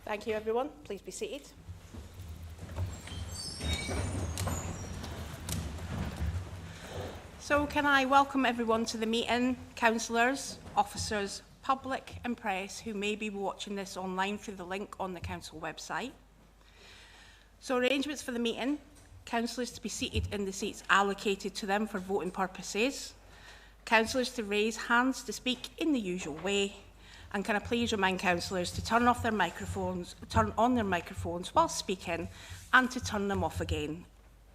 Thank you, everyone. Please be seated. So can I welcome everyone to the meeting, councillors, officers, public and press who may be watching this online through the link on the council website. So arrangements for the meeting, councillors to be seated in the seats allocated to them for voting purposes, councillors to raise hands to speak in the usual way, and can I please remind councillors to turn on their microphones while speaking and to turn them off again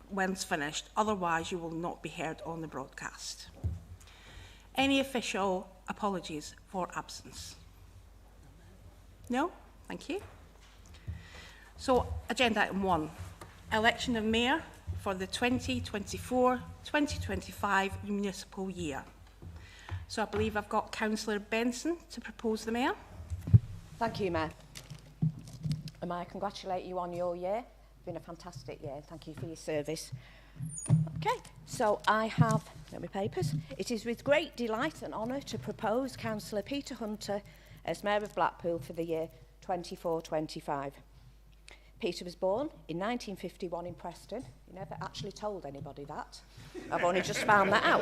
once finished, otherwise you will not be heard on the broadcast. Any official apologies for absence? No? Thank you. So, agenda item 1, election of mayor for the 2024-2025 municipal year. So I believe I've got Councillor Benson to propose the mayor. Thank you, Mayor. And I congratulate you on your year. It's been a fantastic year. Thank you for your service. Okay, so I have my papers. It is with great delight and honour to propose Councillor Peter Hunter as Mayor of Blackpool for the year 24-25. Peter was born in 1951 in Preston. He never actually told anybody that. I've only just found that out.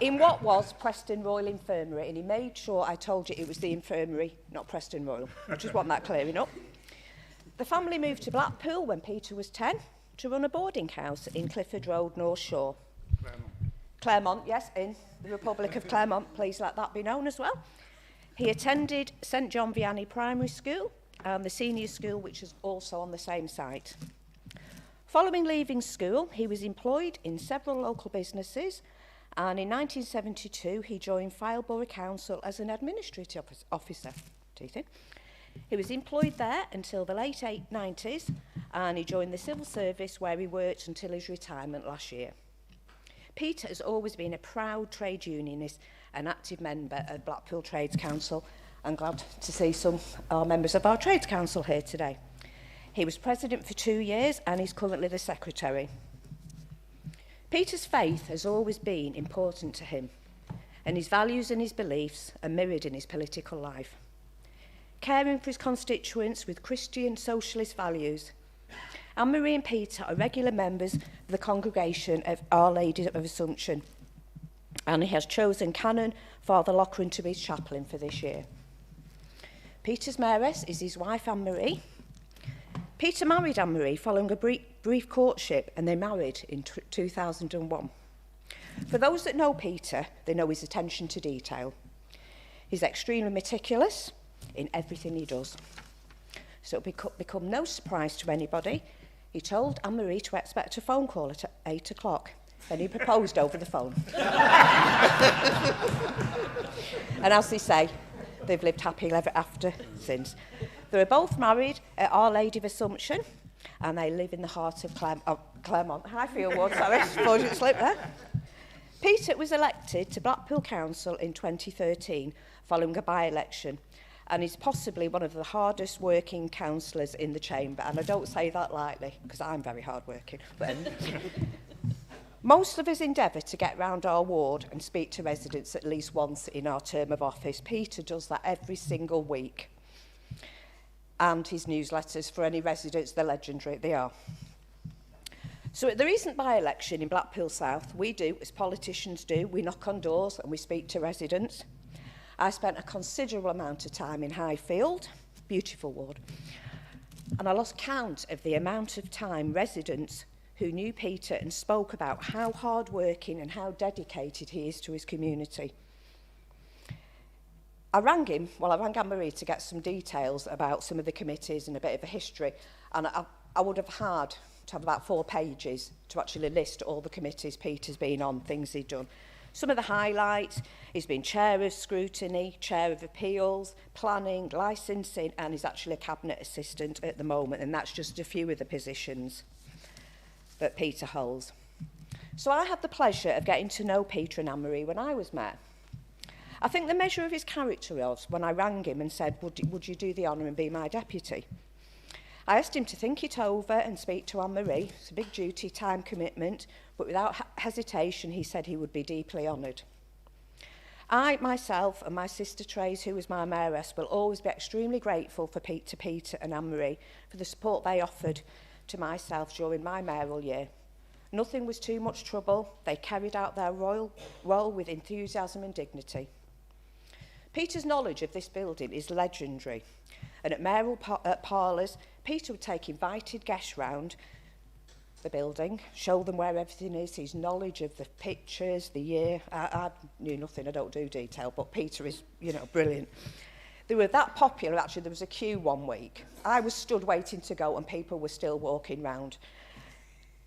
In what was Preston Royal Infirmary, and he made sure I told you it was the infirmary, not Preston Royal. I just want that clearing up. The family moved to Blackpool when Peter was 10 to run a boarding house in Clifford Road, North Shore. Claremont, yes, in the Republic of Claremont. Please let that be known as well. He attended St John Vianney Primary School and the senior school, which is also on the same site. Following leaving school, he was employed in several local businesses, and in 1972 he joined Fileborough Council as an administrative officer. He was employed there until the late 90s, and he joined the civil service where he worked until his retirement last year. Peter has always been a proud trade unionist and active member of Blackpool Trades Council. I'm glad to see some members of our Trades Council here today. He was president for 2 years and he's currently the secretary. Peter's faith has always been important to him, and his values and his beliefs are mirrored in his political life. Caring for his constituents with Christian socialist values, Anne-Marie and Peter are regular members of the congregation of Our Lady of Assumption, and he has chosen Canon Father Loughran to be his chaplain for this year. Peter's mayoress is his wife Anne-Marie. Peter married Anne-Marie following a brief courtship, and they married in 2001. For those that know Peter, they know his attention to detail. He's extremely meticulous in everything he does. So it'll become no surprise to anybody. He told Anne-Marie to expect a phone call at 8 o'clock. Then he proposed over the phone. And as they say, they've lived happily ever after since. They were both married at Our Lady of Assumption, and they live in the heart of Claremont. Highfield Ward, sorry, suppose it slipped there. Peter was elected to Blackpool Council in 2013 following a by-election, and is possibly one of the hardest working councillors in the chamber. And I don't say that lightly, because I'm very hard working. But most of us endeavour to get round our ward and speak to residents at least once in our term of office. Peter does that every single week. And his newsletters for any residents, they're legendary, they are. So at the recent by-election in Blackpool South, we do, as politicians do, we knock on doors and we speak to residents. I spent a considerable amount of time in Highfield, beautiful ward, and I lost count of the amount of time residents who knew Peter and spoke about how hard-working and how dedicated he is to his community. I rang Anne-Marie to get some details about some of the committees and a bit of a history, and I would have had to have about 4 pages to actually list all the committees Peter's been on, things he'd done. Some of the highlights, he's been chair of scrutiny, chair of appeals, planning, licensing, and he's actually a cabinet assistant at the moment, and that's just a few of the positions that Peter holds. So I had the pleasure of getting to know Peter and Anne-Marie when I was mayor. I think the measure of his character was when I rang him and said, would you do the honour and be my deputy? I asked him to think it over and speak to Anne-Marie. It's a big duty, time commitment, but without hesitation he said he would be deeply honoured. I, myself, and my sister Trace, who was my mayoress, will always be extremely grateful for Peter and Anne-Marie for the support they offered to myself during my mayoral year. Nothing was too much trouble. They carried out their royal role with enthusiasm and dignity. Peter's knowledge of this building is legendary, and at mayoral parlours, Peter would take invited guests round the building, show them where everything is, his knowledge of the pictures, the year. I knew nothing, I don't do detail, but Peter is, you know, brilliant. They were that popular, actually, there was a queue one week. I was stood waiting to go and people were still walking round.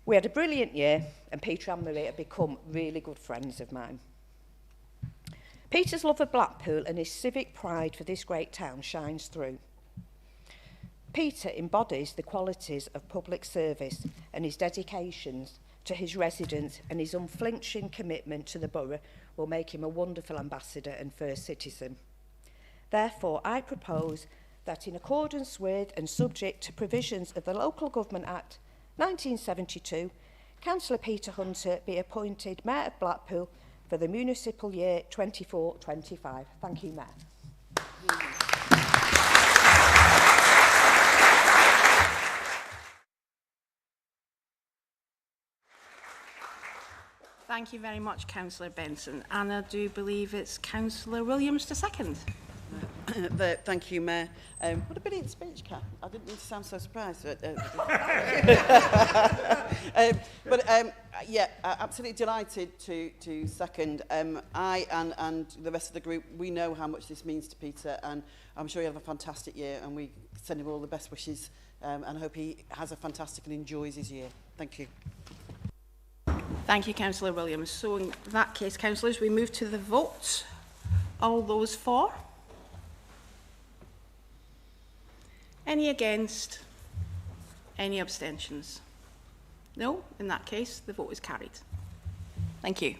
We had a brilliant year and Peter and Marie have become really good friends of mine. Peter's love of Blackpool and his civic pride for this great town shines through. Peter embodies the qualities of public service and his dedications to his residents and his unflinching commitment to the borough will make him a wonderful ambassador and first citizen. Therefore, I propose that in accordance with and subject to provisions of the Local Government Act 1972, Councillor Peter Hunter be appointed Mayor of Blackpool for the municipal year 24-25. Thank you, Mayor. Thank you very much, Councillor Benson. And I do believe it's Councillor Williams to second. Thank you, Mayor. What a brilliant speech, Kath. I didn't mean to sound so surprised. Yeah, absolutely delighted to second. I and the rest of the group, we know how much this means to Peter, and I'm sure he'll have a fantastic year, and we send him all the best wishes, and I hope he has a fantastic and enjoys his year. Thank you. Thank you, Councillor Williams. So in that case, councillors, we move to the vote. All those for? Any against? Any abstentions? No? In that case, the vote is carried. Thank you.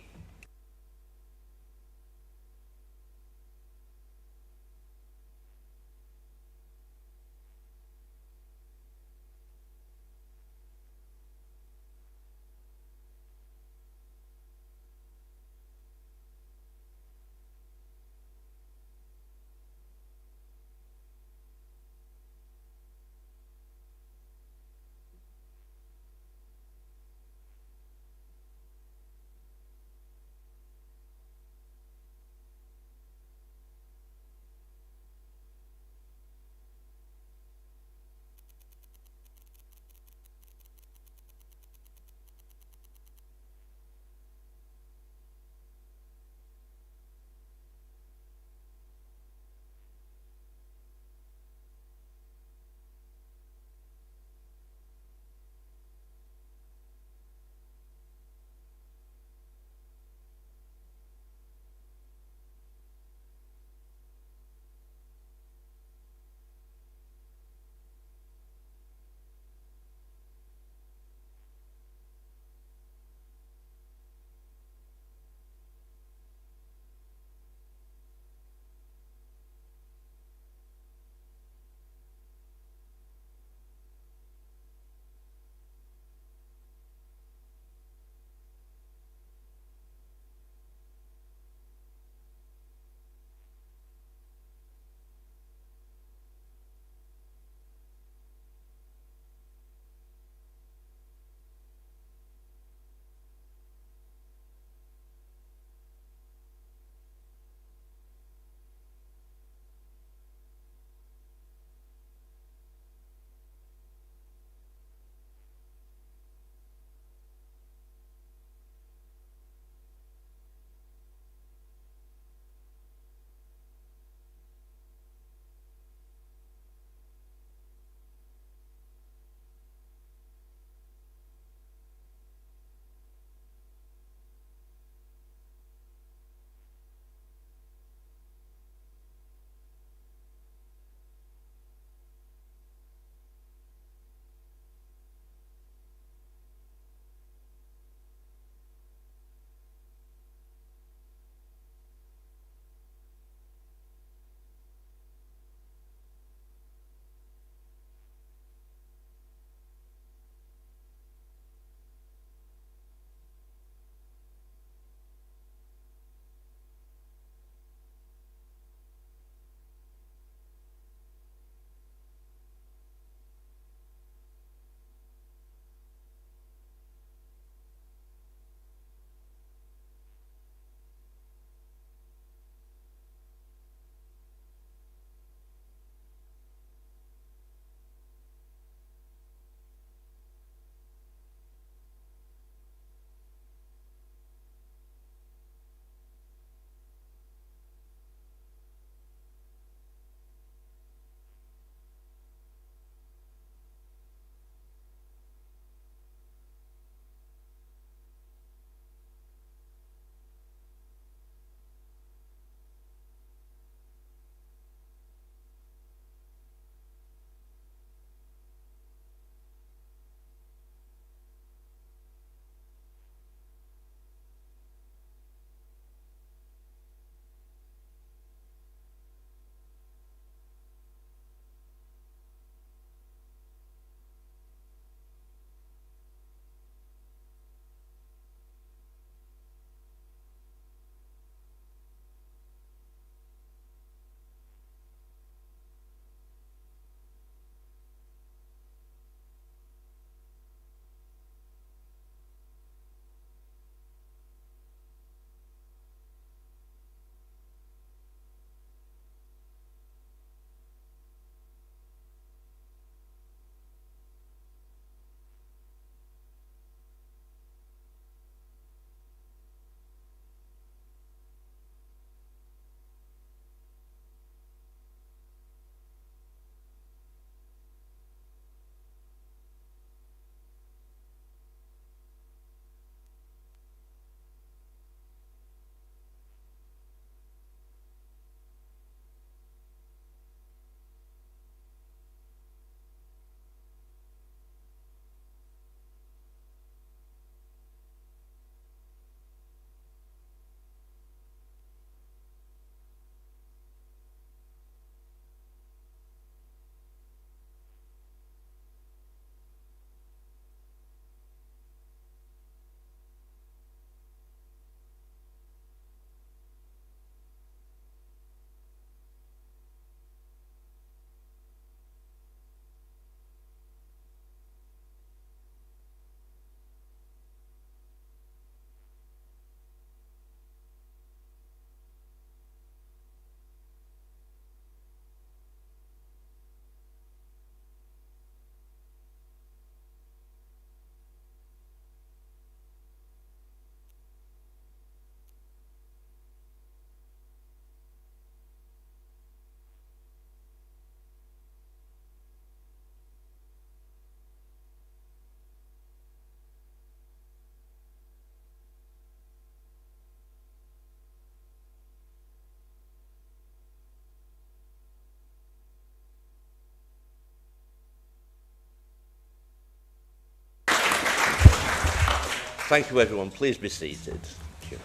Thank you, everyone. Please be seated. Thank you.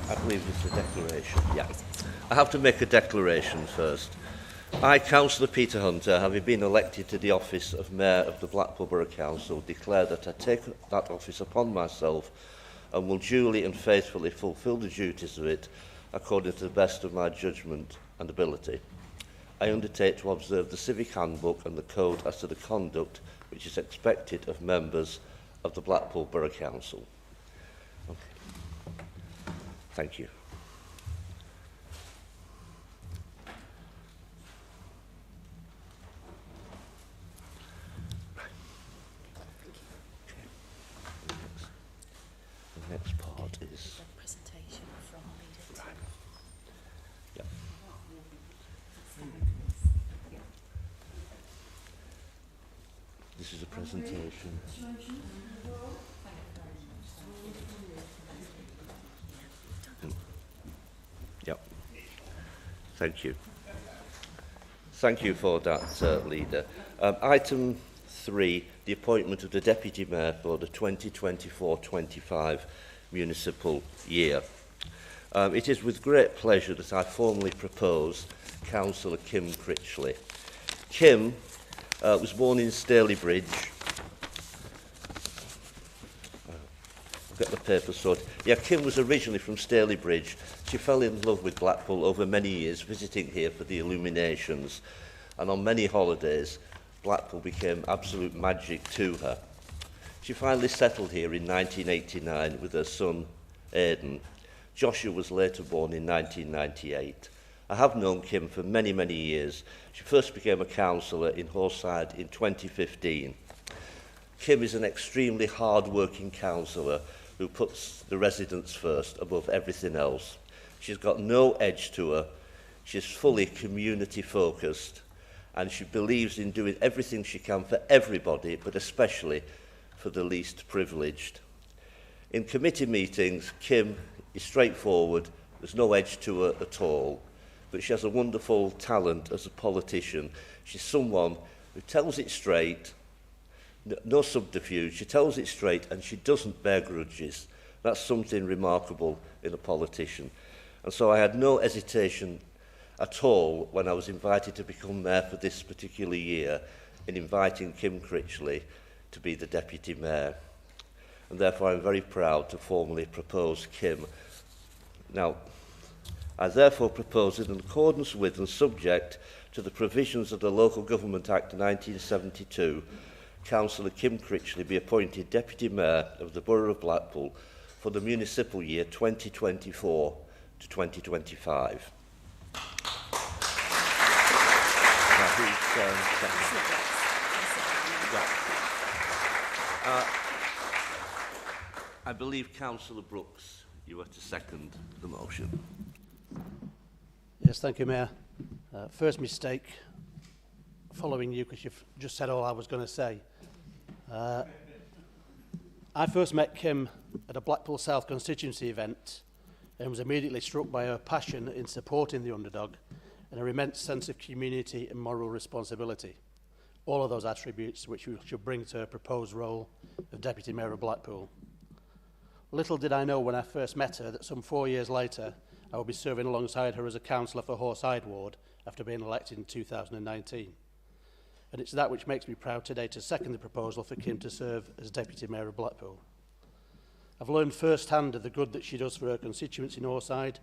I believe it's a declaration. Yeah. I have to make a declaration first. I, Councillor Peter Hunter, having been elected to the office of Mayor of the Blackpool Borough Council, declare that I take that office upon myself and will duly and faithfully fulfil the duties of it according to the best of my judgment and ability. I undertake to observe the Civic Handbook and the Code as to the conduct which is expected of members of the Blackpool Borough Council. Okay. Thank you. The next part is presentation from leader. right. Yeah. This is a presentation. Yep. Thank you. Thank you for that, Leader. Item 3, the appointment of the Deputy Mayor for the 2024-25 municipal year. It is with great pleasure that I formally propose Councillor Kim Critchley. Kim was born in Stalybridge. Get the paper sorted. Yeah, Kim was originally from Stalybridge. She fell in love with Blackpool over many years, visiting here for the illuminations. And on many holidays, Blackpool became absolute magic to her. She finally settled here in 1989 with her son, Aidan. Joshua was later born in 1998. I have known Kim for many, many years. She first became a councillor in Horside in 2015. Kim is an extremely hard-working councillor who puts the residents first above everything else. She's got no edge to her. She's fully community-focused, and she believes in doing everything she can for everybody, but especially for the least privileged. In committee meetings, Kim is straightforward. There's no edge to her at all. But she has a wonderful talent as a politician. She's someone who tells it straight, no subterfuge. She tells it straight and she doesn't bear grudges. That's something remarkable in a politician. And so I had no hesitation at all when I was invited to become mayor for this particular year in inviting Kim Critchley to be the Deputy Mayor. And therefore I'm very proud to formally propose Kim. Now, I therefore propose, in accordance with and subject to the provisions of the Local Government Act 1972, Councillor Kim Critchley be appointed Deputy Mayor of the Borough of Blackpool for the municipal year 2024 to 2025. I believe Councillor Brooks, you are to second the motion. Yes, thank you, Mayor. First mistake, following you, because you've just said all I was going to say. I first met Kim at a Blackpool South constituency event and was immediately struck by her passion in supporting the underdog and her immense sense of community and moral responsibility. All of those attributes which we should bring to her proposed role of Deputy Mayor of Blackpool. Little did I know when I first met her that some 4 years later I will be serving alongside her as a councillor for Horside Ward after being elected in 2019. And it's that which makes me proud today to second the proposal for Kim to serve as Deputy Mayor of Blackpool. I've learned firsthand of the good that she does for her constituents in Horside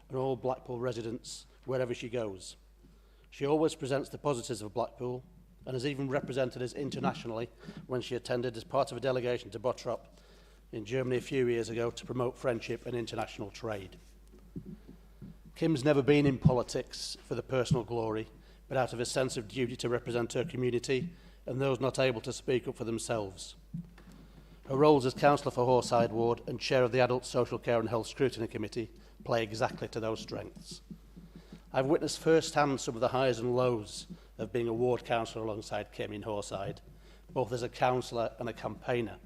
and all Blackpool residents wherever she goes. She always presents the positives of Blackpool and has even represented us internationally when she attended as part of a delegation to Bottrop in Germany a few years ago to promote friendship and international trade. Kim's never been in politics for the personal glory, but out of a sense of duty to represent her community and those not able to speak up for themselves. Her roles as councillor for Horside Ward and chair of the Adult Social Care and Health Scrutiny Committee play exactly to those strengths. I've witnessed firsthand some of the highs and lows of being a ward councillor alongside Kim in Horside, both as a councillor and a campaigner.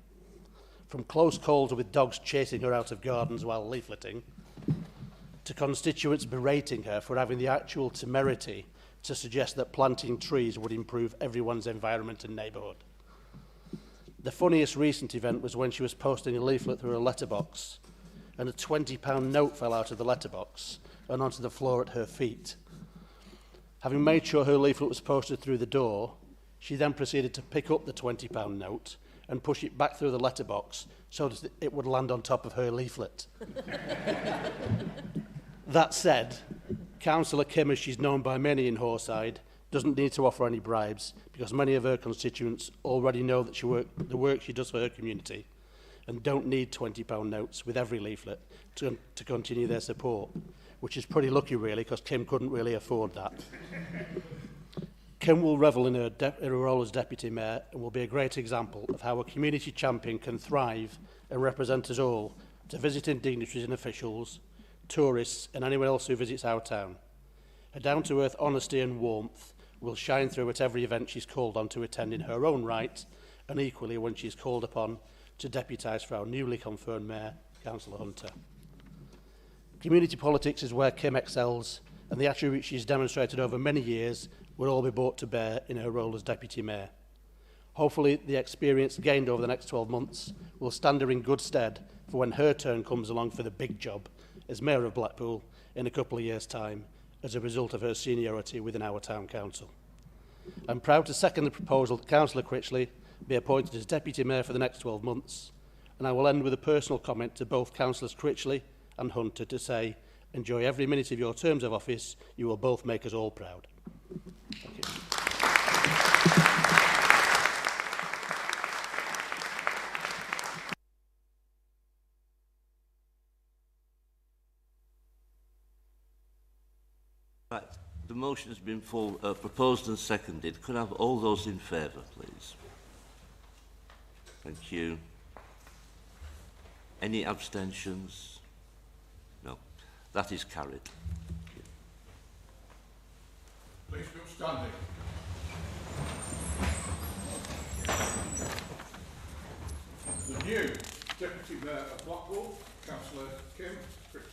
From close calls with dogs chasing her out of gardens while leafleting, to constituents berating her for having the actual temerity to suggest that planting trees would improve everyone's environment and neighbourhood. The funniest recent event was when she was posting a leaflet through her letterbox and a £20 note fell out of the letterbox and onto the floor at her feet. Having made sure her leaflet was posted through the door, she then proceeded to pick up the £20 note and push it back through the letterbox so that it would land on top of her leaflet. That said, Councillor Kim, as she's known by many in Horside, doesn't need to offer any bribes because many of her constituents already know that the work she does for her community and don't need £20 notes with every leaflet to continue their support, which is pretty lucky really because Kim couldn't really afford that. Kim will revel in her role as Deputy Mayor and will be a great example of how a community champion can thrive and represent us all to visiting dignitaries and officials, tourists and anyone else who visits our town. Her down-to-earth honesty and warmth will shine through at every event she's called on to attend in her own right and equally when she's called upon to deputise for our newly confirmed Mayor, Councillor Hunter. Community politics is where Kim excels and the attributes she's demonstrated over many years will all be brought to bear in her role as Deputy Mayor. Hopefully, the experience gained over the next 12 months will stand her in good stead for when her turn comes along for the big job as Mayor of Blackpool in a couple of years' time as a result of her seniority within our Town Council. I'm proud to second the proposal that Councillor Critchley be appointed as Deputy Mayor for the next 12 months, and I will end with a personal comment to both Councillors Critchley and Hunter to say, enjoy every minute of your terms of office, you will both make us all proud. Thank you. Right, the motion has been proposed and seconded. Could I have all those in favour, please? Thank you. Any abstentions? No. That is carried. Please be upstanding. The new Deputy Mayor of Blackpool, Councillor Kim Critchley.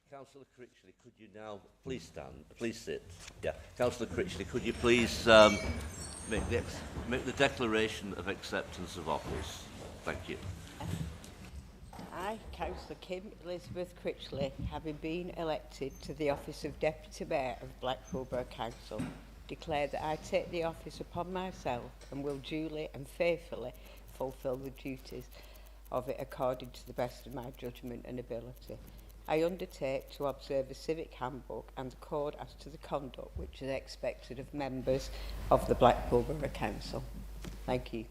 Councillor Critchley, could you now please stand? Please sit. Yeah, Councillor Critchley, could you please make the declaration of acceptance of office? Thank you. I, Councillor Kim Elizabeth Critchley, having been elected to the office of Deputy Mayor of Blackpool Borough Council, declare that I take the office upon myself and will duly and faithfully fulfil the duties of it according to the best of my judgment and ability. I undertake to observe the civic handbook and the code as to the conduct which is expected of members of the Blackpool Borough Council. Thank you.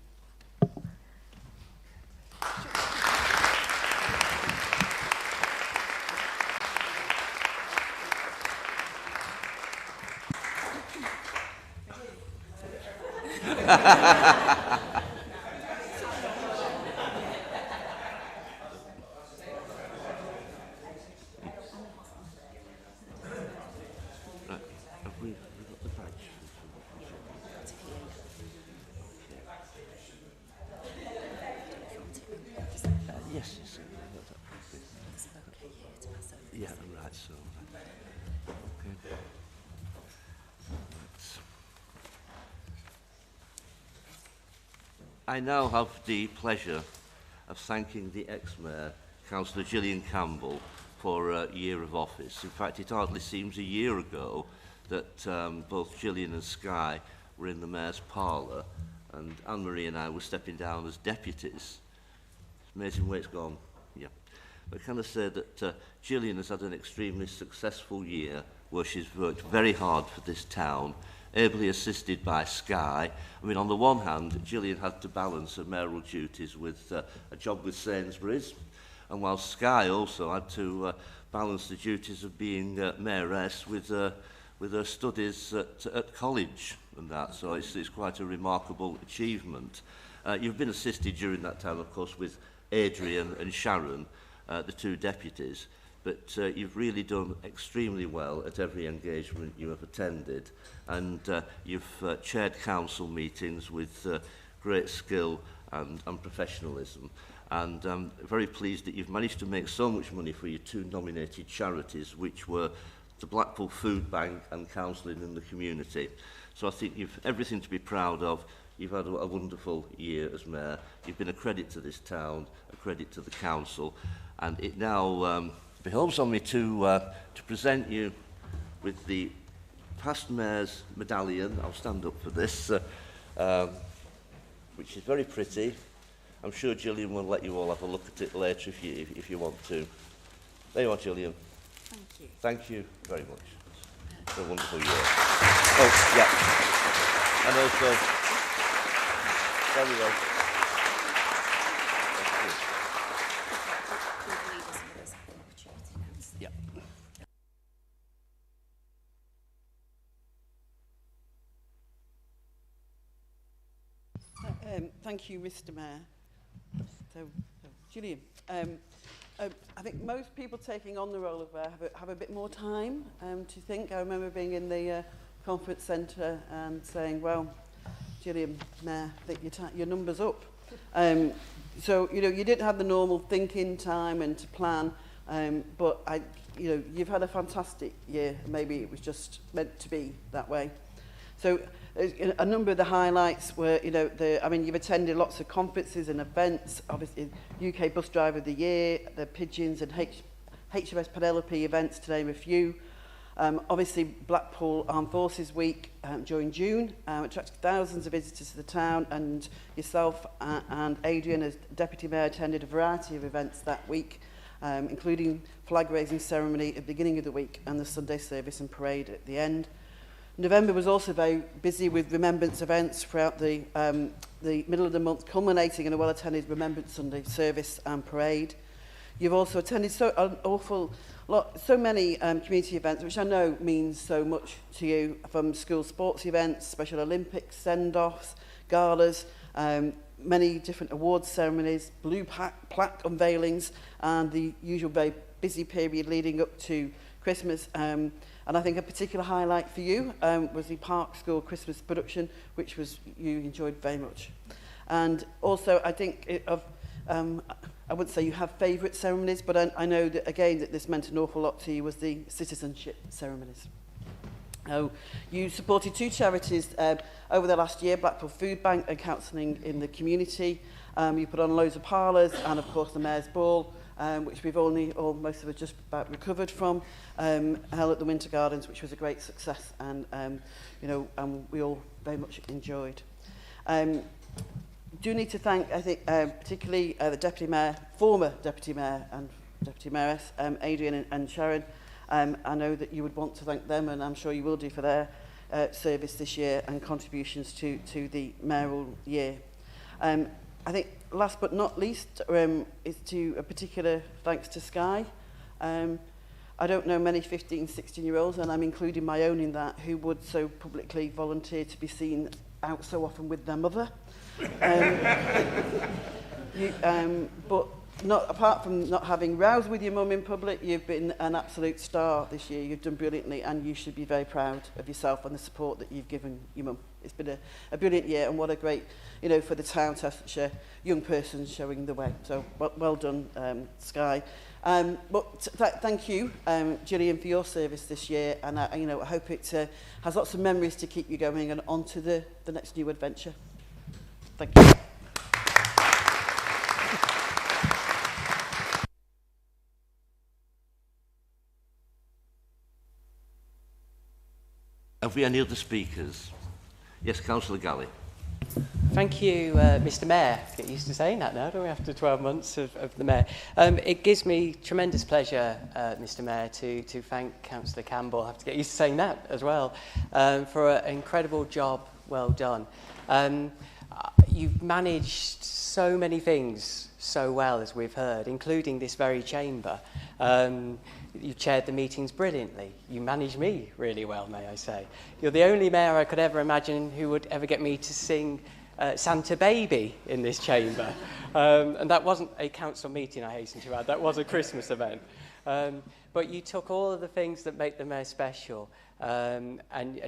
Yeah, right, so... Okay. I now have the pleasure of thanking the ex-mayor, Councillor Gillian Campbell, for a year of office. In fact, it hardly seems a year ago that both Gillian and Skye were in the mayor's parlour, and Anne-Marie and I were stepping down as deputies. It's amazing where it's gone. Yeah. But can I say that Gillian has had an extremely successful year where she's worked very hard for this town, ably assisted by Skye. I mean, on the one hand, Gillian had to balance her mayoral duties with a job with Sainsbury's, and while Skye also had to balance the duties of being mayoress with her studies at college and that. So it's quite a remarkable achievement. You've been assisted during that time, of course, with Adrian and Sharon, the two deputies. but you've really done extremely well at every engagement you have attended, and you've chaired council meetings with great skill and professionalism. And I'm very pleased that you've managed to make so much money for your two nominated charities, which were the Blackpool Food Bank and Counselling in the Community. So I think you've everything to be proud of. You've had a wonderful year as Mayor. You've been a credit to this town, a credit to the council, and it now behoves on me to present you with the past Mayor's medallion. I'll stand up for this, which is very pretty. I'm sure Gillian will let you all have a look at it later if you want to. There you are, Gillian. Thank you. Thank you very much. It's a wonderful year. Oh, yeah. And also, there we go. Yeah. Thank you, Mr. Mayor. So, Gillian, I think most people taking on the role of Mayor have a bit more time to think. I remember being in the conference centre and saying, well, Gillian, Mayor, I think your number's up. So, you know, you didn't have the normal thinking time and to plan, but you've had a fantastic year. Maybe it was just meant to be that way. So a number of the highlights were, you've attended lots of conferences and events, obviously UK Bus Driver of the Year, the Pigeons and HMS Penelope events, to name a few. Obviously, Blackpool Armed Forces Week during June attracted thousands of visitors to the town, and yourself and Adrian, as Deputy Mayor, attended a variety of events that week, including flag-raising ceremony at the beginning of the week and the Sunday service and parade at the end. November was also very busy with remembrance events throughout the middle of the month, culminating in a well-attended Remembrance Sunday service and parade. You've also attended so many community events, which I know means so much to you, from school sports events, Special Olympics, send-offs, galas, many different awards ceremonies, blue plaque unveilings, and the usual very busy period leading up to Christmas. And I think a particular highlight for you was the Park School Christmas production, which you enjoyed very much. And also, I think I wouldn't say you have favourite ceremonies, but I know that, again, that this meant an awful lot to you, was the citizenship ceremonies. You supported two charities over the last year, Blackpool Food Bank and Counselling in the Community. You put on loads of parlours and, of course, the Mayor's Ball, which we've most of us just about recovered from, held at the Winter Gardens, which was a great success, and we all very much enjoyed. Do need to thank, I think, particularly the Deputy Mayor, former Deputy Mayor and Deputy Mayoress, Adrian and Sharon. I know that you would want to thank them, and I'm sure you will do, for their service this year and contributions to the mayoral year. I think last but not least is to a particular thanks to Sky. I don't know many 15, 16-year-olds, and I'm including my own in that, who would so publicly volunteer to be seen out so often with their mother. But apart from not having rows with your mum in public, you've been an absolute star this year. You've done brilliantly, and you should be very proud of yourself and the support that you've given your mum. It's been a brilliant year, and what a great, for the town to have such a young person showing the way. So well done, Sky. But thank you, Gillian, for your service this year, and I hope it has lots of memories to keep you going and on to the next new adventure. Thank you. Have we any other speakers? Yes, Councillor Galley. Thank you, Mr Mayor. Get used to saying that now, don't we, after 12 months of the Mayor. It gives me tremendous pleasure, Mr Mayor, to thank Councillor Campbell, I have to get used to saying that as well, for an incredible job well done. You've managed so many things so well, as we've heard, including this very chamber. You chaired the meetings brilliantly. You managed me really well, may I say. You're the only mayor I could ever imagine who would ever get me to sing Santa Baby in this chamber. And that wasn't a council meeting, I hasten to add. That was a Christmas event. But you took all of the things that make the mayor special, and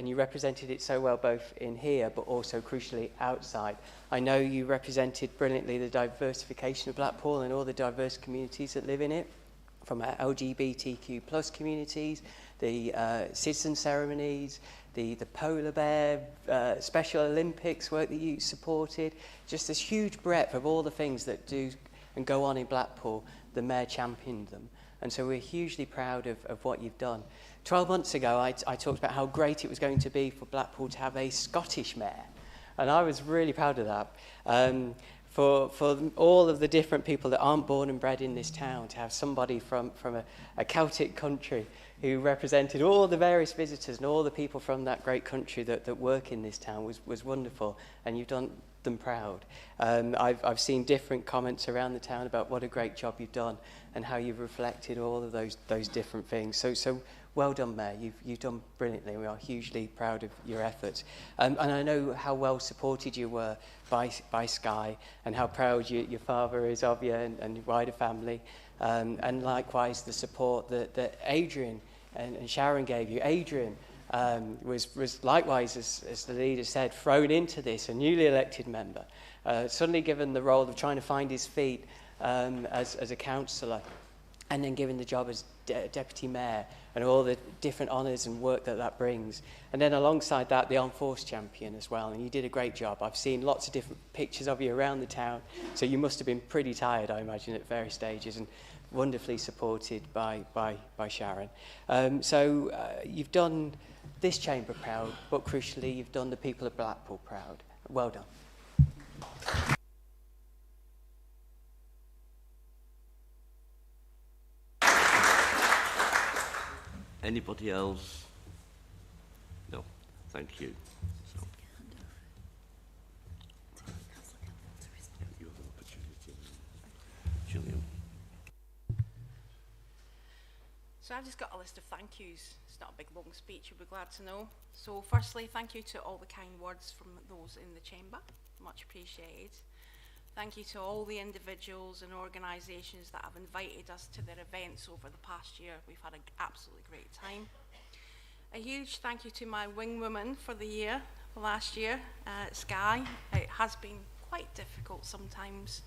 you represented it so well both in here but also crucially outside. I know you represented brilliantly the diversification of Blackpool and all the diverse communities that live in it, from our LGBTQ plus communities, the citizen ceremonies, the polar bear, Special Olympics work that you supported, just this huge breadth of all the things that do and go on in Blackpool. The mayor championed them. And so we're hugely proud of what you've done. 12 months ago, I talked about how great it was going to be for Blackpool to have a Scottish mayor. And I was really proud of that. For all of the different people that aren't born and bred in this town, to have somebody from a Celtic country who represented all the various visitors and all the people from that great country that work in this town was wonderful, and you've done them proud. I've seen different comments around the town about what a great job you've done and how you've reflected all of those different things. So well done, Mayor. You've done brilliantly. We are hugely proud of your efforts. And I know how well supported you were by Sky, and how proud your father is of you and your wider family. And likewise, the support that Adrian and Sharon gave you. Adrian was likewise, as the leader said, thrown into this, a newly elected member, suddenly given the role of trying to find his feet as a councillor, and then given the job as deputy mayor, and all the different honours and work that brings. And then alongside that, the armed force champion as well, and you did a great job. I've seen lots of different pictures of you around the town, so you must have been pretty tired, I imagine, at various stages, and wonderfully supported by Sharon. So you've done this chamber proud, but crucially, you've done the people of Blackpool proud. Well done. Anybody else? No, thank you. So, you have an opportunity. Gillian. So I've just got a list of thank yous. It's not a big long speech, you'll be glad to know. So firstly, thank you to all the kind words from those in the chamber. Much appreciated. Thank you to all the individuals and organisations that have invited us to their events over the past year. We've had an absolutely great time. A huge thank you to my wing woman for the last year, Sky. It has been quite difficult sometimes.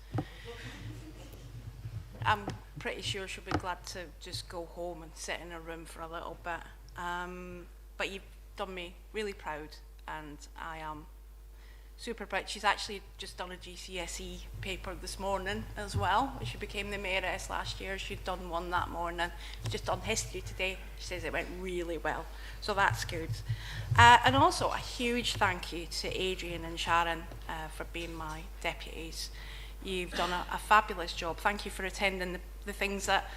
I'm pretty sure she'll be glad to just go home and sit in a room for a little bit. But you've done me really proud, and I am super proud. She's actually just done a GCSE paper this morning as well. She became the mayoress last year. She'd done one that morning. She's just done history today. She says it went really well. So that's good. And also a huge thank you to Adrian and Sharon for being my deputies. You've done a fabulous job. Thank you for attending the things that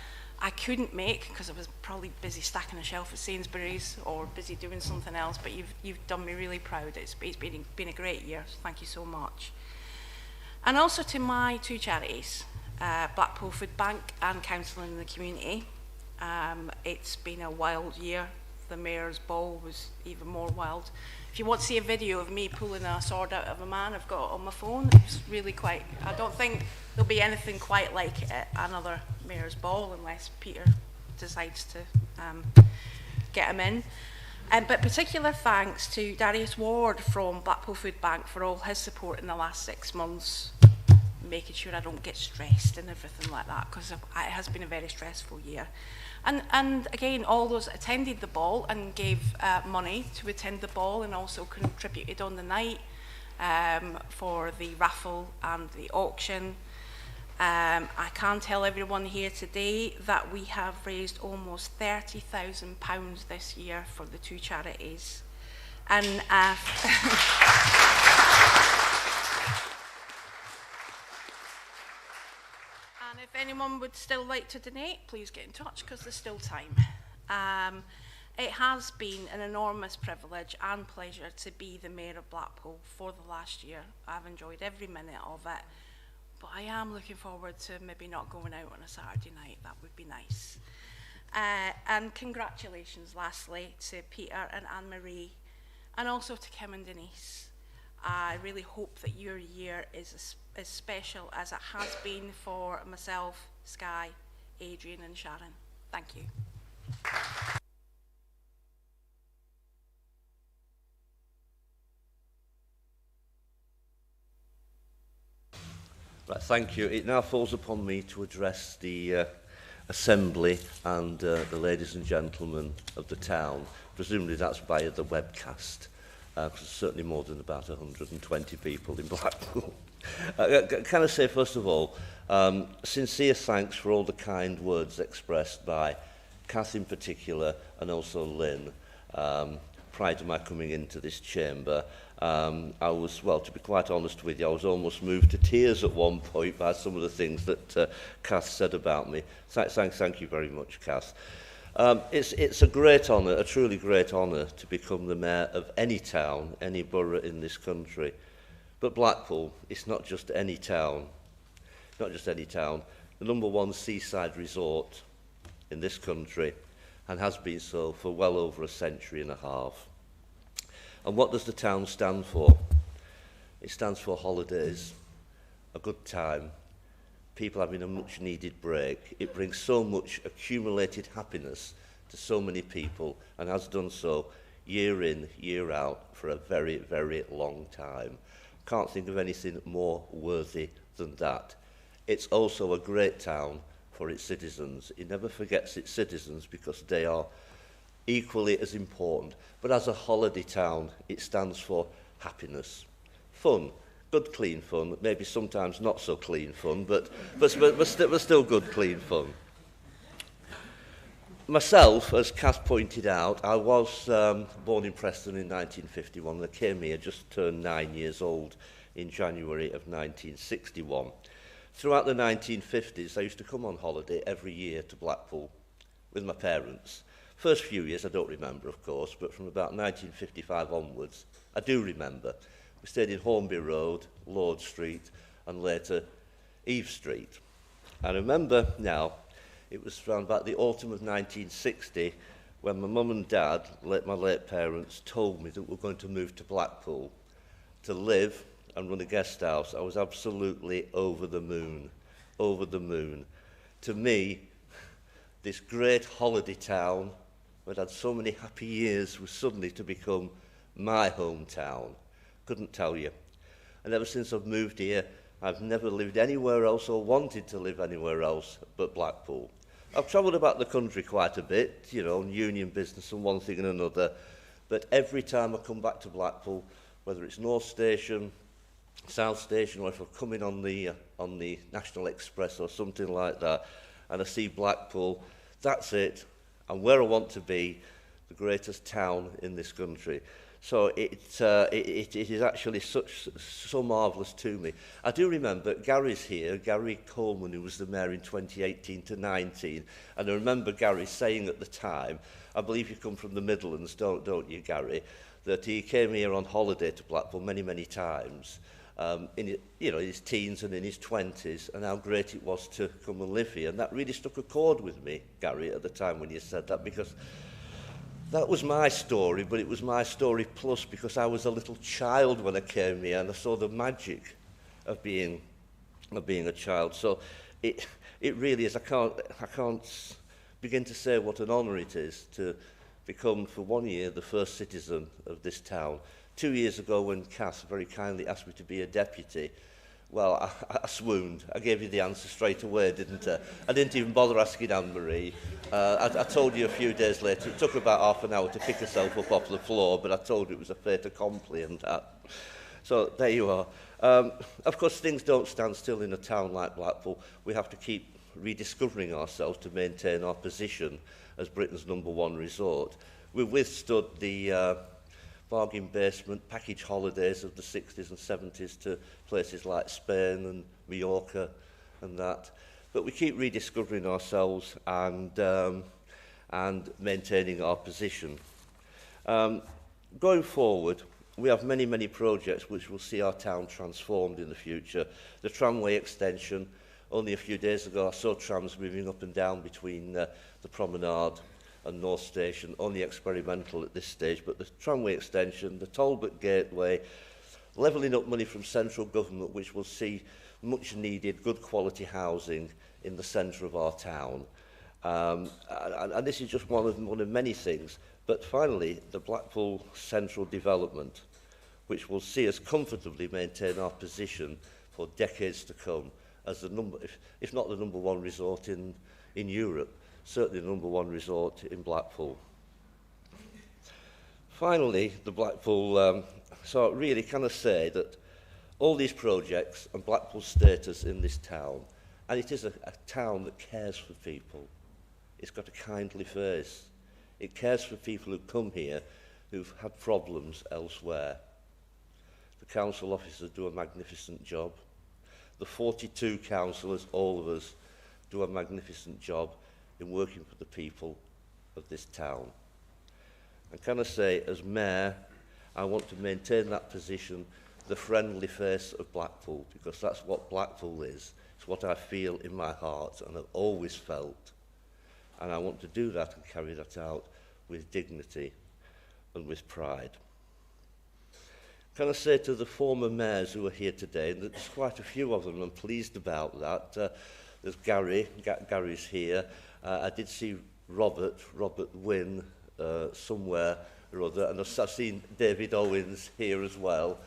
I couldn't make because I was probably busy stacking a shelf at Sainsbury's or busy doing something else, but you've done me really proud. It's been a great year, so thank you so much. And also to my two charities, Blackpool Food Bank and Counselling in the Community. It's been a wild year. The Mayor's Ball was even more wild. If you want to see a video of me pulling a sword out of a man, I've got it on my phone. It's really quite, I don't think there'll be anything quite like it at another Mayor's Ball unless Peter decides to get him in. But particular thanks to Darius Ward from Blackpool Food Bank for all his support in the last 6 months, making sure I don't get stressed and everything like that, because it has been a very stressful year. And again, all those that attended the ball and gave money to attend the ball and also contributed on the night for the raffle and the auction. I can tell everyone here today that we have raised almost £30,000 this year for the two charities. And and if anyone would still like to donate, please get in touch because there's still time. It has been an enormous privilege and pleasure to be the Mayor of Blackpool for the last year. I've enjoyed every minute of it, but I am looking forward to maybe not going out on a Saturday night. That would be nice. And congratulations, lastly, to Peter and Anne-Marie, and also to Kim and Denise. I really hope that your year is as special as it has been for myself, Sky, Adrian and Sharon. Thank you. Right, thank you. It now falls upon me to address the Assembly and the ladies and gentlemen of the town. Presumably that's via the webcast, because there's certainly more than about 120 people in Blackpool. Can I say, first of all, sincere thanks for all the kind words expressed by Kath in particular, and also Lynn, prior to my coming into this chamber. I was, well, to be quite honest with you, I was almost moved to tears at one point by some of the things that Kath said about me. Thank you very much, Kath. It's a great honour, a truly great honour, to become the mayor of any town, any borough in this country. But Blackpool, it's not just any town. Not just any town. The #1 seaside resort in this country, and has been so for well over a century and a half. And what does the town stand for? It stands for holidays, a good time, people having a much needed break. It brings so much accumulated happiness to so many people, and has done so year in, year out for a very, very long time. Can't think of anything more worthy than that. It's also a great town for its citizens. It never forgets its citizens because they are equally as important. But as a holiday town, it stands for happiness, fun, good clean fun, maybe sometimes not so clean fun, but still good clean fun. Myself, as Kath pointed out, I was born in Preston in 1951. I came here, just turned 9 years old in January of 1961. Throughout the 1950s, I used to come on holiday every year to Blackpool with my parents. First few years I don't remember, of course, but from about 1955 onwards, I do remember. We stayed in Hornby Road, Lord Street, and later Eve Street. I remember now, it was around about the autumn of 1960 when my mum and dad, my late parents, told me that we were going to move to Blackpool to live and run a guest house. I was absolutely over the moon, over the moon. To me, this great holiday town, where I'd had so many happy years, was suddenly to become my hometown. Couldn't tell you. And ever since I've moved here, I've never lived anywhere else or wanted to live anywhere else but Blackpool. I've travelled about the country quite a bit, you know, union business and one thing and another, but every time I come back to Blackpool, whether it's North Station, South Station, or if I'm coming on the National Express or something like that, and I see Blackpool, that's it. And where I want to be, the greatest town in this country. So it is actually so marvellous to me. I do remember Gary's here, Gary Coleman, who was the mayor in 2018 to 19, and I remember Gary saying at the time, I believe you come from the Midlands, don't you, Gary, that he came here on holiday to Blackpool many, many times, in his teens and in his 20s, and how great it was to come and live here. And that really struck a chord with me, Gary, at the time when you said that, because that was my story, but it was my story plus because I was a little child when I came here and I saw the magic of being a child. So it really is. I can't begin to say what an honour it is to become, for 1 year, the first citizen of this town. 2 years ago, when Kath very kindly asked me to be a deputy, well, I swooned. I gave you the answer straight away, didn't I? I didn't even bother asking Anne-Marie. I told you a few days later. It took about half an hour to pick herself up off the floor, but I told her it was a fait accompli and that. So there you are. Of course, things don't stand still in a town like Blackpool. We have to keep rediscovering ourselves to maintain our position as Britain's #1 resort. We've withstood the bargain basement package holidays of the 60s and 70s to places like Spain and Mallorca and that. But we keep rediscovering ourselves and maintaining our position. Going forward, we have many, many projects which will see our town transformed in the future. The tramway extension, only a few days ago I saw trams moving up and down between the promenade and North Station, only experimental at this stage, but the tramway extension, the Talbot Gateway, levelling up money from central government, which will see much needed, good quality housing in the centre of our town. And this is just one of many things. But finally, the Blackpool Central development, which will see us comfortably maintain our position for decades to come as the if not the number one resort in Europe, certainly the number one resort in Blackpool. Finally, the Blackpool, so really can I say that all these projects and Blackpool's status in this town, and it is a town that cares for people. It's got a kindly face. It cares for people who come here who've had problems elsewhere. The council officers do a magnificent job. The 42 councillors, all of us, do a magnificent job in working for the people of this town. And can I say, as Mayor, I want to maintain that position, the friendly face of Blackpool, because that's what Blackpool is. It's what I feel in my heart and I've always felt. And I want to do that and carry that out with dignity and with pride. Can I say to the former mayors who are here today, and there's quite a few of them, I'm pleased about that. There's Gary, Gary's here. I did see Robert Wynne somewhere or other, and I've seen David Owens here as well.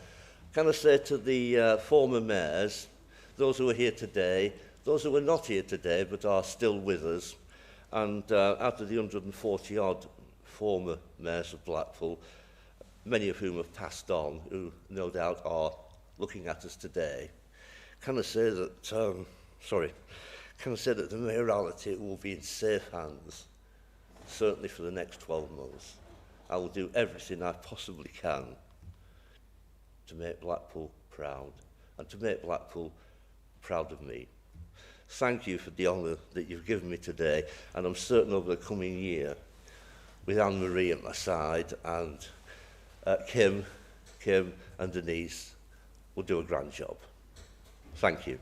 Can I say to the former mayors, those who are here today, those who are not here today but are still with us, and out of the 140-odd former mayors of Blackpool, many of whom have passed on, who no doubt are looking at us today, can I say that, can I say that the mayoralty will be in safe hands, certainly for the next 12 months. I will do everything I possibly can to make Blackpool proud, and to make Blackpool proud of me. Thank you for the honour that you've given me today, and I'm certain over the coming year, with Anne-Marie at my side, and Kim and Denise will do a grand job. Thank you.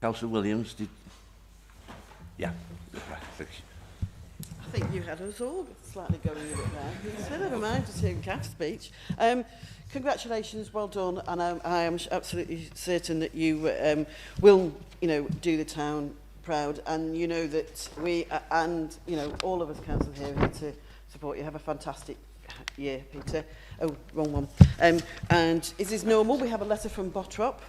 Councillor Williams, yeah, thank you. I think you had us all slightly going a bit there. So never mind, just hearing Kath's speech. Congratulations, well done, and I am absolutely certain that you will, do the town proud, and you know that we and all of us council here are here to support you. Have a fantastic year, Peter. Oh, wrong one. And it is normal. We have a letter from Bottrop.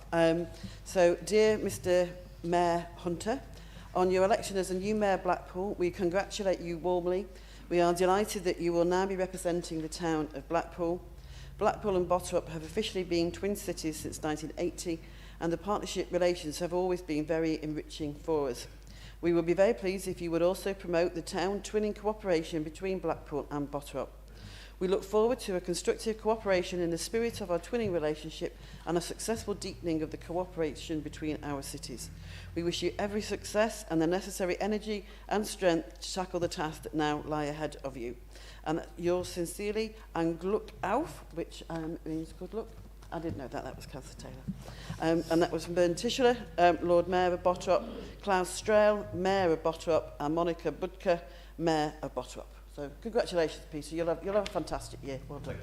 So, dear Mr. Mayor Hunter, on your election as a new Mayor Blackpool, we congratulate you warmly. We are delighted that you will now be representing the town of Blackpool. Blackpool and Bottrop have officially been twin cities since 1980, and the partnership relations have always been very enriching for us. We would be very pleased if you would also promote the town twinning cooperation between Blackpool and Bottrop. We look forward to a constructive cooperation in the spirit of our twinning relationship and a successful deepening of the cooperation between our cities. We wish you every success and the necessary energy and strength to tackle the tasks that now lie ahead of you. And yours sincerely, and Glück auf, which means good luck. I didn't know that was Councillor Taylor. And that was from Bernd Tischler, Lord Mayor of Bottrop, Klaus Strahl, Mayor of Bottrop, and Monica Budke, Mayor of Bottrop. So congratulations, Peter. You'll have a fantastic year. Well done.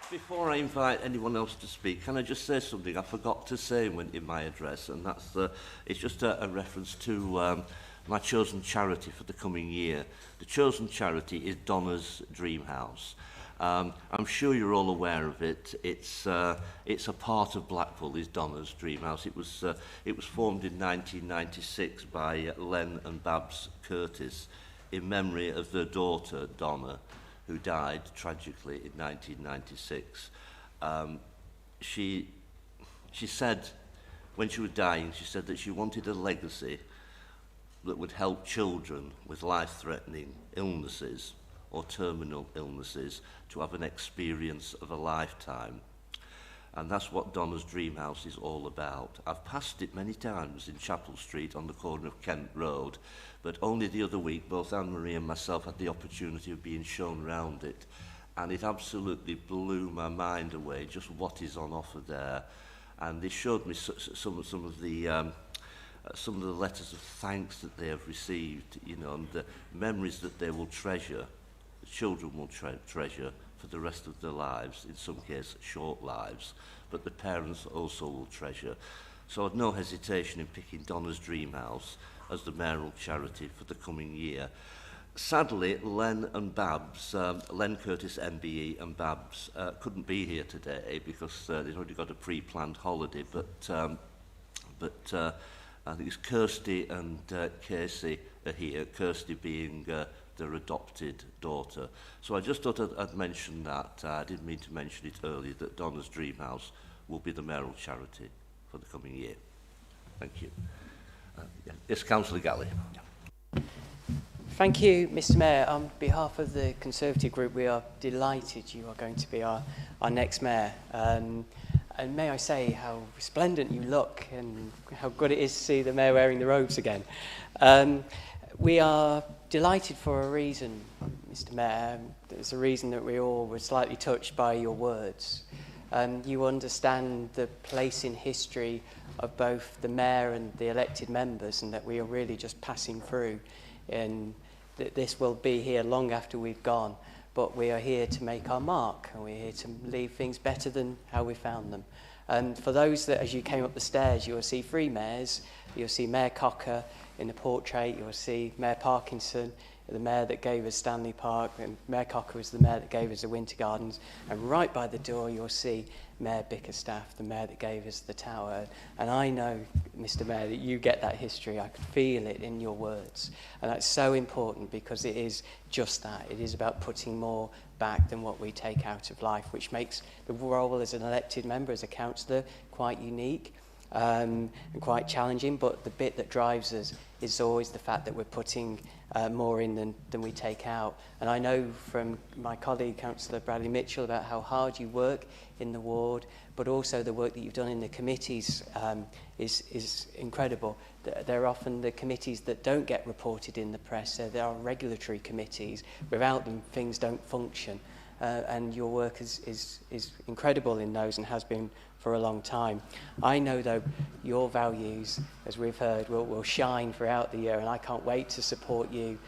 Before I invite anyone else to speak, can I just say something I forgot to say in my address, and that's it's just a reference to my chosen charity for the coming year. The chosen charity is Donna's Dream House. I'm sure you're all aware of it. It's a part of Blackpool, is Donna's Dream House. It was formed in 1996 by Len and Babs Curtis in memory of their daughter, Donna, who died tragically in 1996. She said, when she was dying, she said that she wanted a legacy that would help children with life-threatening illnesses or terminal illnesses to have an experience of a lifetime. And that's what Donna's Dream House is all about. I've passed it many times in Chapel Street on the corner of Kent Road, but only the other week both Anne-Marie and myself had the opportunity of being shown around it. and it absolutely blew my mind away just what is on offer there. And they showed me some of the letters of thanks that they have received, you know, and the memories that they will treasure, the children will treasure for the rest of their lives, in some cases short lives, but the parents also will treasure. So I've no hesitation in picking Donna's Dream House as the mayoral charity for the coming year. Sadly, Len and Babs, Len Curtis MBE and Babs couldn't be here today because they've already got a pre-planned holiday, but I think it's Kirsty and Casey are here, Kirsty being their adopted daughter. So I just thought I'd mention that. I didn't mean to mention it earlier, that Donna's Dream House will be the mayoral charity for the coming year. Thank you. Yes, Councillor Galley. Thank you, Mr Mayor. On behalf of the Conservative Group, we are delighted you are going to be our next Mayor. And may I say how resplendent you look and how good it is to see the Mayor wearing the robes again. We are delighted for a reason, Mr Mayor. There's a reason that we all were slightly touched by your words. You understand the place in history of both the Mayor and the elected members, and that we are really just passing through, and that this will be here long after we've gone. But we are here to make our mark, and we're here to leave things better than how we found them. And for those that, as you came up the stairs, you will see 3 mayors. You'll see Mayor Cocker in the portrait. You'll see Mayor Parkinson, the mayor that gave us Stanley Park, and Mayor Cocker was the mayor that gave us the Winter Gardens. And right by the door, you'll see Mayor Bickerstaff, the mayor that gave us the Tower. And I know, Mr Mayor, that you get that history. I could feel it in your words. And that's so important, because it is just that. It is about putting more back than what we take out of life, which makes the role as an elected member, as a councillor, quite unique and quite challenging. But the bit that drives us is always the fact that we're putting more in than we take out. And I know from my colleague, Councillor Bradley Mitchell, about how hard you work in the ward, but also the work that you've done in the committees is incredible. They're often the committees that don't get reported in the press. There are regulatory committees. Without them, things don't function. And your work is incredible in those, and has been for a long time. I know, though, your values, as we've heard, will shine throughout the year, and I can't wait to support you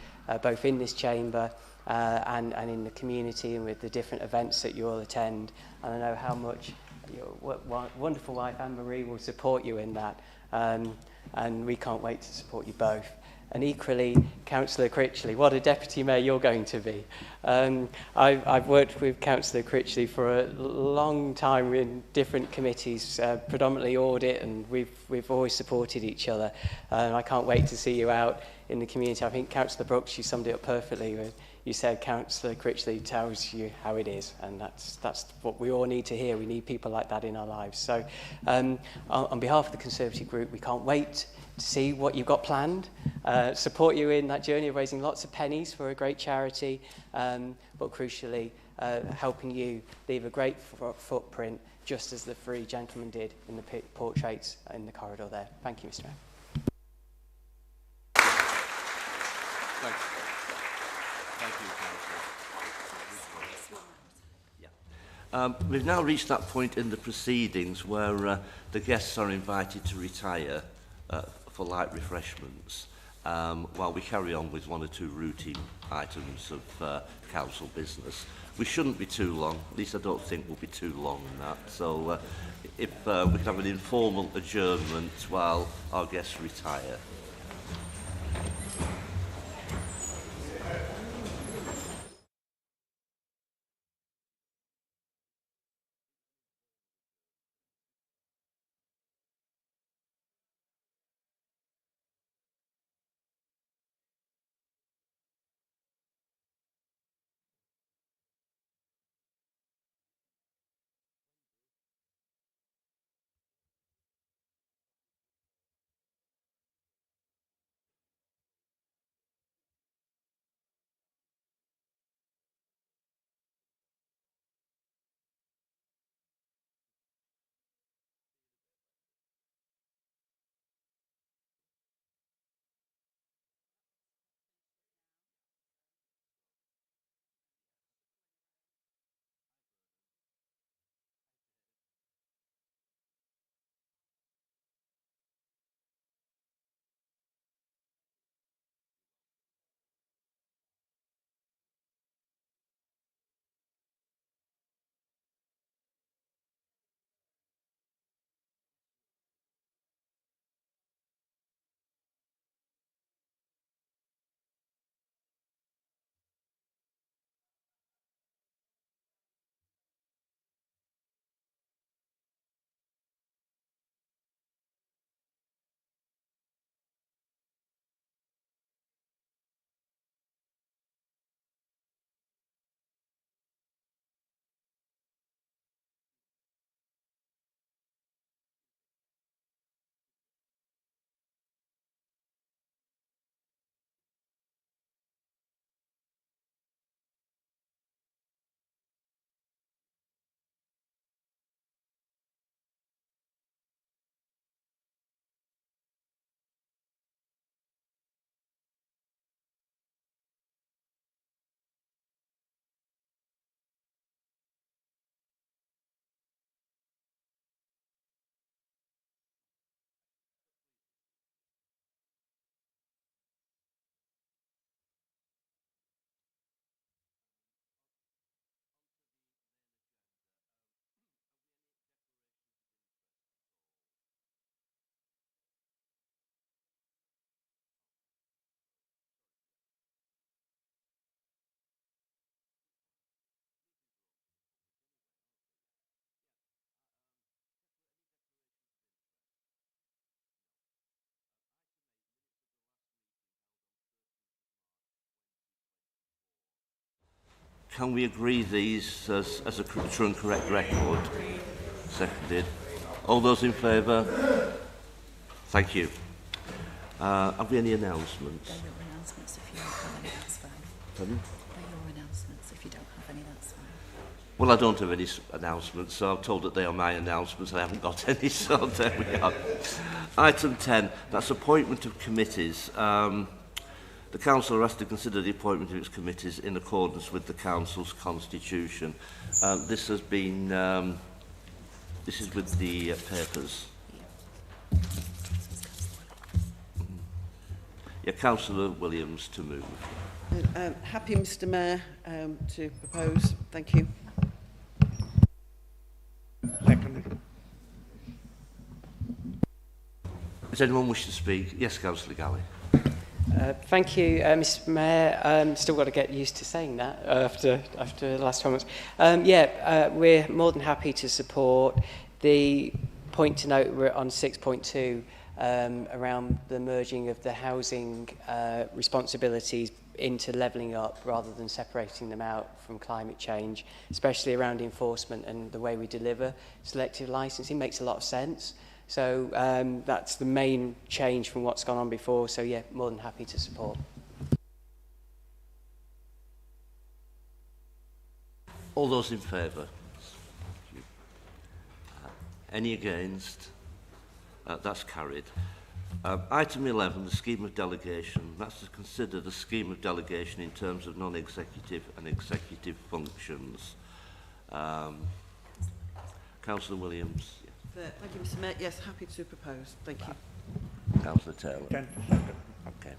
both in this chamber and in the community, and with the different events that you'll attend. And I know how much your wonderful wife Anne-Marie will support you in that, and we can't wait to support you both. And equally, Councillor Critchley, what a deputy mayor you're going to be. I've worked with Councillor Critchley for a long time in different committees, predominantly audit, and we've always supported each other. And I can't wait to see you out in the community. I think Councillor Brooks, you summed it up perfectly. You said Councillor Critchley tells you how it is, and that's what we all need to hear. We need people like that in our lives. So on behalf of the Conservative Group, we can't wait to see what you've got planned, support you in that journey of raising lots of pennies for a great charity, but crucially helping you leave a great footprint, just as the 3 gentlemen did in the portraits in the corridor there. Thank you, Mr Mayor. Thank you, we've now reached that point in the proceedings where the guests are invited to retire for light refreshments, while we carry on with 1 or 2 routine items of council business. We shouldn't be too long, at least I don't think we'll be too long in that. So if we can have an informal adjournment while our guests retire. can we agree these as a true and correct record? Seconded. All those in favour? Thank you. Have we any announcements? They're your announcements. If you don't have any, that's fine. Pardon? They're your announcements. If you don't have any, that's fine. Well, I don't have any announcements, so I'm told that they are my announcements. I haven't got any, so there we are. Item 10, that's appointment of committees. The Council are asked to consider the appointment of its committees in accordance with the Council's constitution. This has been, this is with the papers. Yeah, Councillor Williams to move. Happy, Mr Mayor, to propose. Thank you. Seconded. Does anyone wish to speak? Yes, Councillor Galley. Thank you, Mr Mayor. Still got to get used to saying that after the last 12 months. We're more than happy to support the point to note we're on 6.2 around the merging of the housing responsibilities into levelling up rather than separating them out from climate change, especially around enforcement and the way we deliver selective licensing makes a lot of sense. So that's the main change from what's gone on before. So yeah, more than happy to support. All those in favour? Any against? That's carried. Item 11, the scheme of delegation. That's to consider the scheme of delegation in terms of non-executive and executive functions. Councillor Williams. Thank you, Mr Mayor. Yes, happy to propose. Thank you. Councillor Taylor. 10 to second. Okay.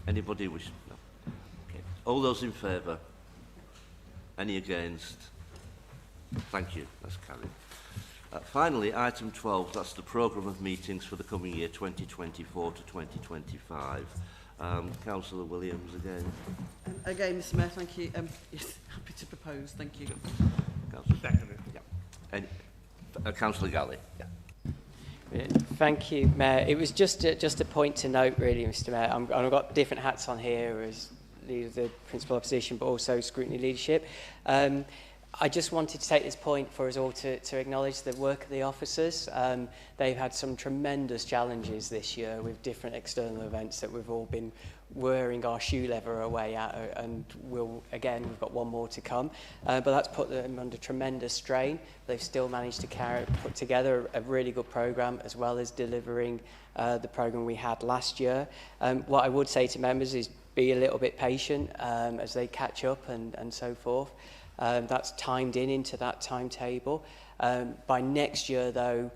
Anybody wish? No. Okay. All those in favour? Any against? Thank you. That's carried. Finally, item 12, that's the programme of meetings for the coming year, 2024 to 2025. Councillor Williams again. Again, Mr Mayor, thank you. Yes, happy to propose. Thank you. Seconded. Yeah. Councillor Galley. Yeah. Yeah, thank you, Mayor. It was just a point to note, really, Mr Mayor. I've got different hats on here as leader of the principal opposition, but also scrutiny leadership. I just wanted to take this point for us all to acknowledge the work of the officers. They've had some tremendous challenges this year with different external events that we've all been wearing our shoe leather away at, and we've got one more to come. But that's put them under tremendous strain. They've still managed to put together a really good programme, as well as delivering the programme we had last year. What I would say to members is be a little bit patient as they catch up and so forth. That's timed into that timetable. By next year, though,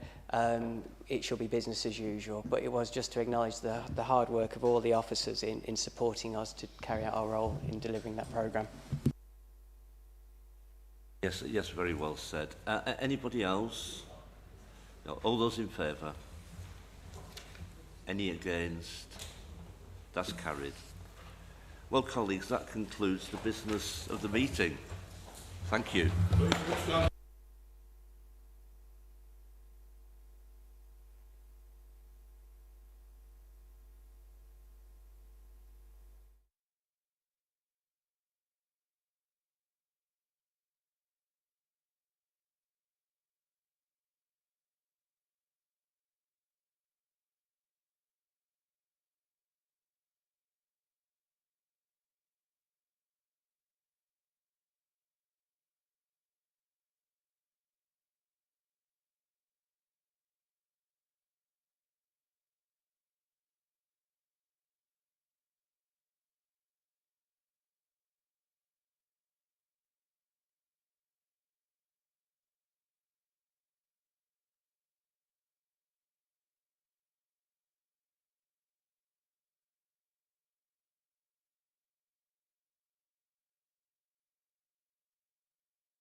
it shall be business as usual. But it was just to acknowledge the hard work of all the officers in supporting us to carry out our role in delivering that programme. Yes, very well said. Anybody else? No, all those in favour? Any against? That's carried. Well, colleagues, that concludes the business of the meeting. Thank you.